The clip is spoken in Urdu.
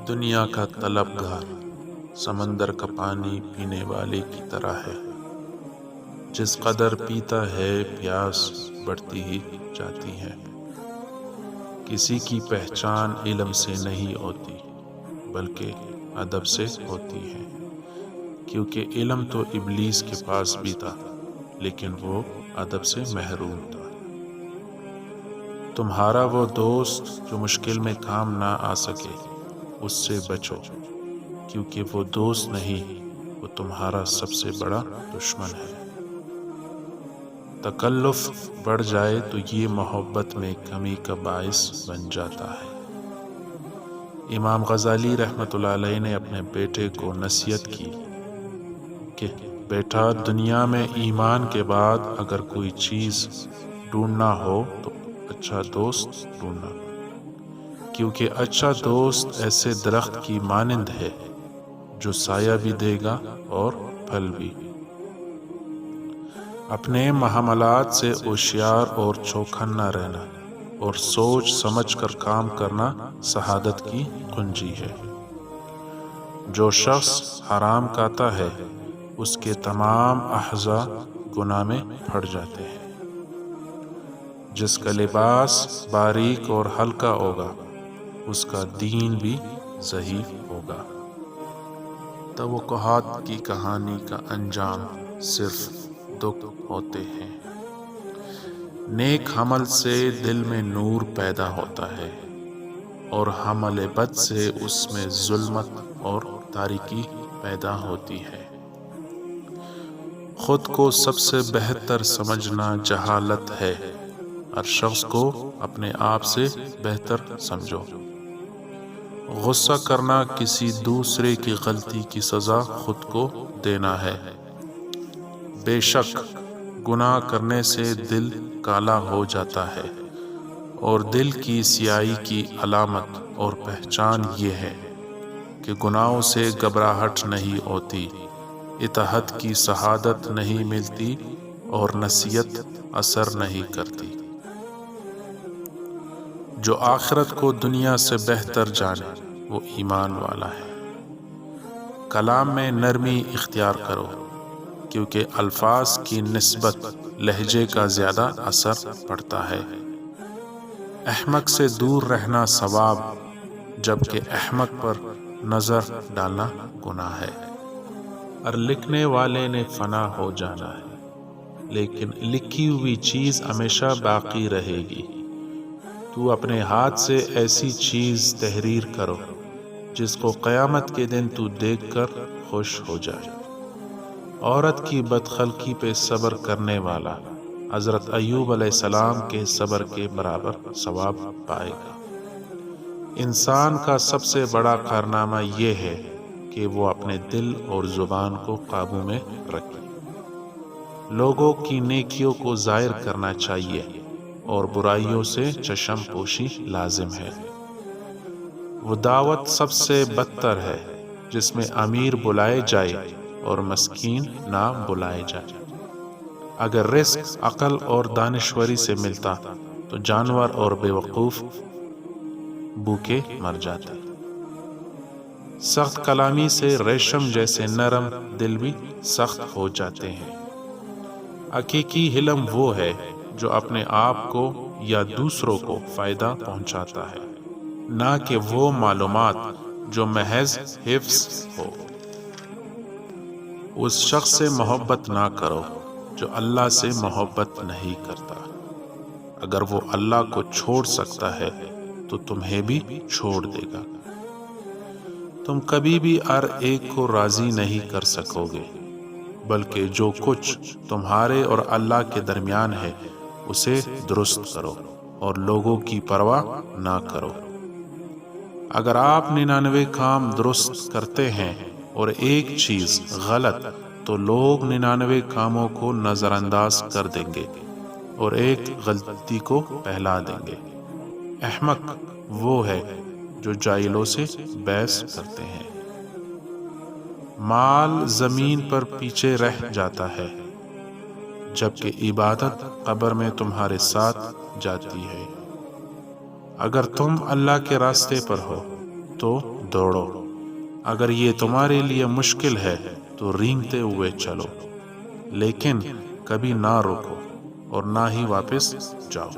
دنیا کا طلبگار سمندر کا پانی پینے والے کی طرح ہے، جس قدر پیتا ہے پیاس بڑھتی ہی جاتی ہے۔ کسی کی پہچان علم سے نہیں ہوتی بلکہ ادب سے ہوتی ہے، کیونکہ علم تو ابلیس کے پاس بھی تھا لیکن وہ ادب سے محروم تھا۔ تمہارا وہ دوست جو مشکل میں کام نہ آ سکے، اس سے بچو، کیونکہ وہ دوست نہیں، وہ تمہارا سب سے بڑا دشمن ہے۔ تکلف بڑھ جائے تو یہ محبت میں کمی کا باعث بن جاتا ہے۔ امام غزالی رحمۃ اللہ علیہ نے اپنے بیٹے کو نصیحت کی کہ بیٹا، دنیا میں ایمان کے بعد اگر کوئی چیز ڈھونڈنا ہو تو اچھا دوست ڈھونڈنا، کیونکہ اچھا دوست ایسے درخت کی مانند ہے جو سایہ بھی دے گا اور پھل بھی۔ اپنے معاملات سے ہوشیار اور چوکنا رہنا اور سوچ سمجھ کر کام کرنا سعادت کی کنجی ہے۔ جو شخص حرام کھاتا ہے اس کے تمام اعضاء گناہ میں پڑ جاتے ہیں۔ جس کا لباس باریک اور ہلکا ہوگا اس کا دین بھی ضعیف ہوگا۔ توقعات کی کہانی کا انجام صرف دکھ ہوتے ہیں۔ نیک عمل سے دل میں نور پیدا ہوتا ہے اور عمل بد سے اس میں ظلمت اور تاریکی پیدا ہوتی ہے۔ خود کو سب سے بہتر سمجھنا جہالت ہے۔ ہر شخص کو اپنے آپ سے بہتر سمجھو۔ غصہ کرنا کسی دوسرے کی غلطی کی سزا خود کو دینا ہے۔ بے شک گناہ کرنے سے دل کالا ہو جاتا ہے، اور دل کی سیاہی کی علامت اور پہچان یہ ہے کہ گناہوں سے گھبراہٹ نہیں ہوتی، اطاعت کی سعادت نہیں ملتی اور نصیحت اثر نہیں کرتی۔ جو آخرت کو دنیا سے بہتر جانے وہ ایمان والا ہے۔ کلام میں نرمی اختیار کرو، کیونکہ الفاظ کی نسبت لہجے کا زیادہ اثر پڑتا ہے۔ احمق سے دور رہنا ثواب، جبکہ احمق پر نظر ڈالنا گناہ ہے۔ ہر لکھنے والے نے فنا ہو جانا ہے، لیکن لکھی ہوئی چیز ہمیشہ باقی رہے گی۔ تو اپنے ہاتھ سے ایسی چیز تحریر کرو جس کو قیامت کے دن تو دیکھ کر خوش ہو جائے۔ عورت کی بدخلقی پہ صبر کرنے والا حضرت ایوب علیہ السلام کے صبر کے برابر ثواب پائے گا۔ انسان کا سب سے بڑا کارنامہ یہ ہے کہ وہ اپنے دل اور زبان کو قابو میں رکھے۔ لوگوں کی نیکیوں کو ظاہر کرنا چاہیے اور برائیوں سے چشم پوشی لازم ہے۔ وہ دعوت سب سے بدتر ہے جس میں امیر بلائے جائے اور مسکین نہ بلائے جائے۔ اگر رزق عقل اور دانشوری سے ملتا تو جانور اور بیوقوف بھوکے مر جاتے۔ سخت کلامی سے ریشم جیسے نرم دل بھی سخت ہو جاتے ہیں۔ حقیقی علم وہ ہے جو اپنے آپ کو یا دوسروں کو فائدہ پہنچاتا ہے، نہ کہ وہ معلومات جو محض حفظ ہو۔ اس شخص سے محبت نہ کرو جو اللہ سے محبت نہیں کرتا۔ اگر وہ اللہ کو چھوڑ سکتا ہے تو تمہیں بھی چھوڑ دے گا۔ تم کبھی بھی ہر ایک کو راضی نہیں کر سکو گے، بلکہ جو کچھ تمہارے اور اللہ کے درمیان ہے اسے درست کرو اور لوگوں کی پرواہ نہ کرو۔ اگر آپ 99 کام درست کرتے ہیں اور ایک چیز غلط تو لوگ 99 کاموں کو نظر انداز کر دیں گے اور ایک غلطی کو پہلا دیں گے۔ احمق وہ ہے جو جاہلوں سے بحث کرتے ہیں۔ مال زمین پر پیچھے رہ جاتا ہے، جبکہ عبادت قبر میں تمہارے ساتھ جاتی ہے۔ اگر تم اللہ کے راستے پر ہو تو دوڑو، اگر یہ تمہارے لیے مشکل ہے تو رینگتے ہوئے چلو، لیکن کبھی نہ رکو اور نہ ہی واپس جاؤ۔